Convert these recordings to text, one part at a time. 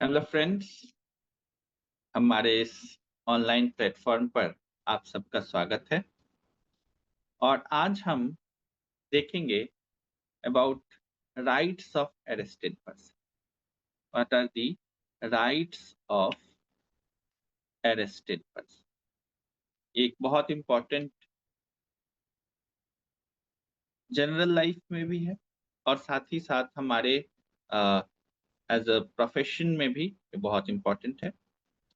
Hello friends, हमारे इस online platform पर आप सबका स्वागत है। और आज हम देखेंगे about rights of arrested person. What are the rights of arrested person? एक बहुत इंपॉर्टेंट जनरल लाइफ में भी है और साथ ही साथ हमारे एज अ प्रोफेशन में भी ये बहुत इंपॉर्टेंट है।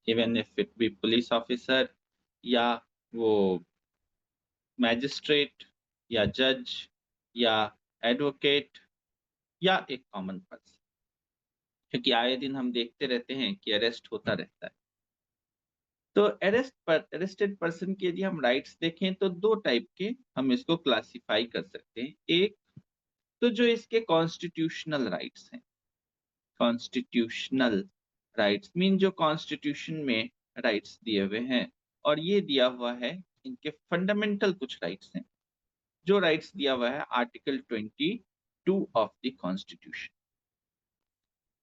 Even if it be police officer या वो मैजिस्ट्रेट या जज या एडवोकेट या एक कॉमन पर्सन, क्योंकि आए दिन हम देखते रहते हैं कि अरेस्ट होता रहता है। तो अरेस्टेड पर्सन के यदि हम राइट्स देखें तो दो टाइप के हम इसको क्लासिफाई कर सकते हैं। एक तो जो इसके कॉन्स्टिट्यूशनल राइट्स हैं। कॉन्स्टिट्यूशनल राइट्स मीन जो कॉन्स्टिट्यूशन में राइट्स दिए हुए हैं, और ये दिया हुआ है, इनके फंडामेंटल कुछ राइट्स हैं। जो राइट्स दिया हुआ है आर्टिकल 22 ऑफ द कॉन्स्टिट्यूशन।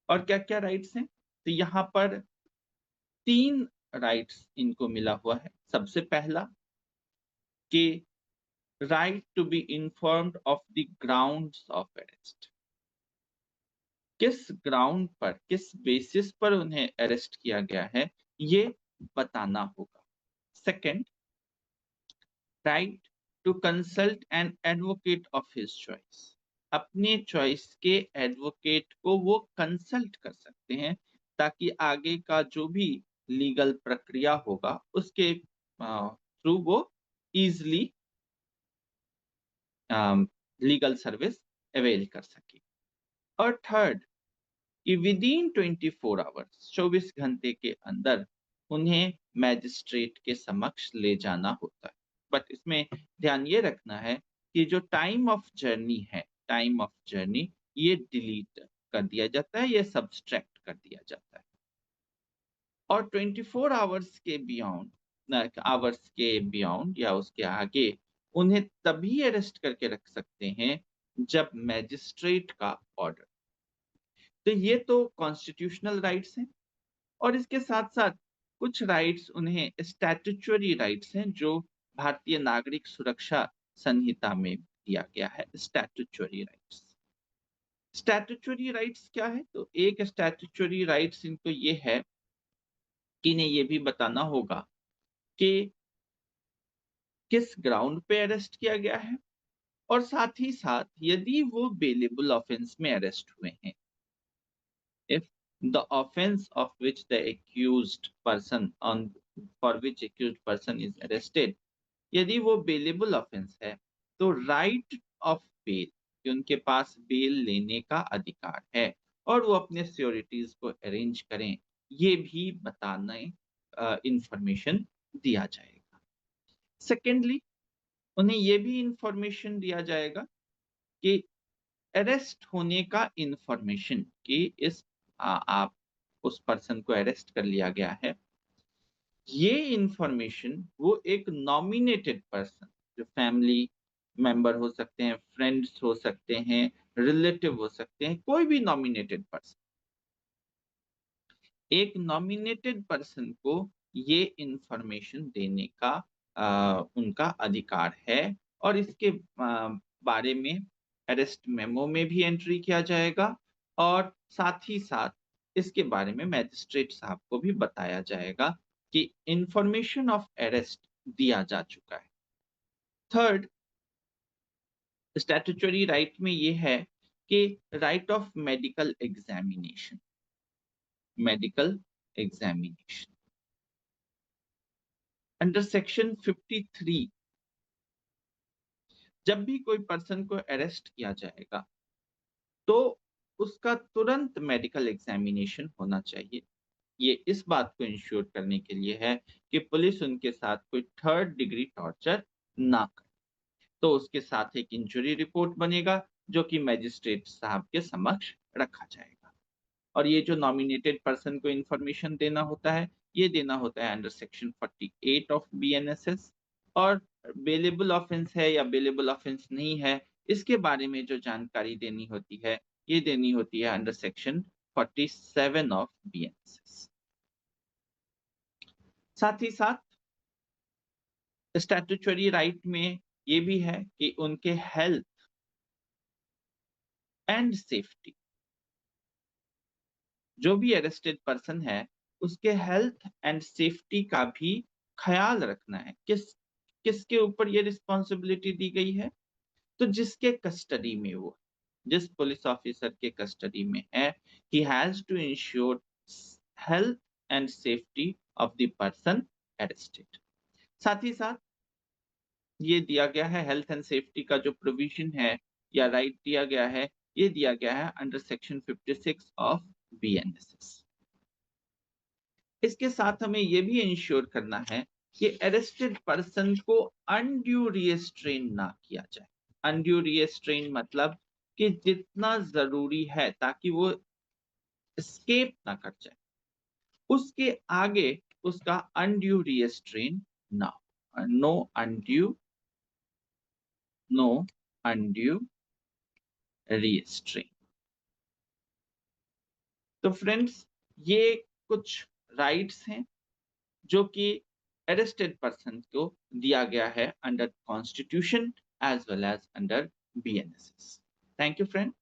और क्या क्या राइट्स हैं? तो यहाँ पर तीन राइट्स इनको मिला हुआ है। सबसे पहला कि right to be informed of the grounds of arrest. किस ग्राउंड पर, किस बेसिस पर उन्हें अरेस्ट किया गया है, ये बताना होगा। Second, right to consult an advocate of his choice. अपने चॉइस के एडवोकेट को वो कंसल्ट कर सकते हैं ताकि आगे का जो भी लीगल प्रक्रिया होगा उसके थ्रू वो इजली लीगल सर्विस अवेल कर सके। और थर्ड, कि विद इन 24 आवर्स, 24 घंटे के अंदर उन्हें मैजिस्ट्रेट के समक्ष ले जाना होता है। बट इसमें ध्यान ये रखना है कि जो टाइम ऑफ जर्नी है, टाइम ऑफ जर्नी ये डिलीट कर दिया जाता है, ये सब्सट्रैक्ट कर दिया जाता है। और 24 आवर्स के बियॉन्ड, आवर्स के बियॉन्ड या उसके आगे उन्हें तभी अरेस्ट करके रख सकते हैं जब मैजिस्ट्रेट का ऑर्डर। तो ये तो कॉन्स्टिट्यूशनल राइट्स हैं। और इसके साथ साथ कुछ राइट्स उन्हें स्टैट्यूटरी राइट्स हैं जो भारतीय नागरिक सुरक्षा संहिता में दिया गया है। स्टैट्यूटरी राइट्स, स्टैट्यूटरी राइट्स क्या है? तो एक स्टैट्यूटरी राइट्स इनको ये है कि इन्हें ये भी बताना होगा कि किस ग्राउंड पे अरेस्ट किया गया है, और साथ ही साथ यदि वो बेलेबल ऑफेंस में अरेस्ट हुए हैं, if the offense of which the accused person on for which accused person is arrested, यदि वो बेलेबल ऑफेंस है, तो राइट ऑफ बेल, कि उनके पास बेल लेने का अधिकार है और वो अपने सिक्योरिटीज को अरेंज करें, ये भी बताने इंफॉर्मेशन दिया जाएगा। सेकेंडली, उन्हें ये भी इंफॉर्मेशन दिया जाएगा कि अरेस्ट होने का इंफॉर्मेशन, कि इस आप उस पर्सन को अरेस्ट कर लिया गया है, ये इंफॉर्मेशन वो एक नॉमिनेटेड पर्सन, जो फैमिली मेंबर हो सकते हैं, फ्रेंड्स हो सकते हैं, रिलेटिव हो सकते हैं, कोई भी नॉमिनेटेड पर्सन, एक नॉमिनेटेड पर्सन को ये इंफॉर्मेशन देने का उनका अधिकार है। और इसके बारे में अरेस्ट मेमो में भी एंट्री किया जाएगा, और साथ ही साथ इसके बारे में मैजिस्ट्रेट साहब को भी बताया जाएगा कि इंफॉर्मेशन ऑफ अरेस्ट दिया जा चुका है। थर्ड, स्टैट्यूटरी राइट में ये है कि right of medical examination. Medical examination under section 53, जब भी कोई पर्सन को अरेस्ट किया जाएगा तो उसका तुरंत मेडिकल एग्जामिनेशन होना चाहिए। ये इस बात को इंश्योर करने के लिए है कि पुलिस उनके साथ कोई थर्ड डिग्री टॉर्चर ना करे। तो उसके साथ एक इंजुरी रिपोर्ट बनेगा जो कि मैजिस्ट्रेट साहब के समक्ष रखा जाएगा। और ये जो नॉमिनेटेड पर्सन को इंफॉर्मेशन देना होता है, ये देना होता है अंडर सेक्शन 48 ऑफ बीएनएसएस। और बेलेबल ऑफेंस है या बेलेबल ऑफेंस नहीं है, इसके बारे में जो जानकारी देनी होती है, ये देनी होती है अंडर सेक्शन 47 ऑफ BNSS। साथ ही साथ स्टैट्यूटरी राइट में ये भी है कि उनके हेल्थ एंड सेफ्टी, जो भी अरेस्टेड पर्सन है उसके हेल्थ एंड सेफ्टी का भी ख्याल रखना है। किसके ऊपर ये रिस्पॉन्सिबिलिटी दी गई है? तो जिसके कस्टडी में वो, जिस पुलिस ऑफिसर के कस्टडी में है, he has to ensure health and safety of the person arrested. साथ ही साथ ये दिया गया है, हेल्थ एंड सेफ्टी का जो प्रोविजन है या राइट दिया गया है, ये दिया गया है अंडर सेक्शन 56 ऑफ BNSS। इसके साथ हमें ये भी इंश्योर करना है कि अरेस्टेड पर्सन को अनड्यू रिस्ट्रेन ना किया जाए। अनड्यू रिस्ट्रेन मतलब कि जितना जरूरी है ताकि वो एस्केप ना कर जाए, उसके आगे उसका अनड्यू रिस्ट्रेन ना हो। No undue restraint. तो फ्रेंड्स, ये कुछ राइट्स हैं जो कि अरेस्टेड पर्सन को दिया गया है under constitution as well as under BNSS। Thank you friend.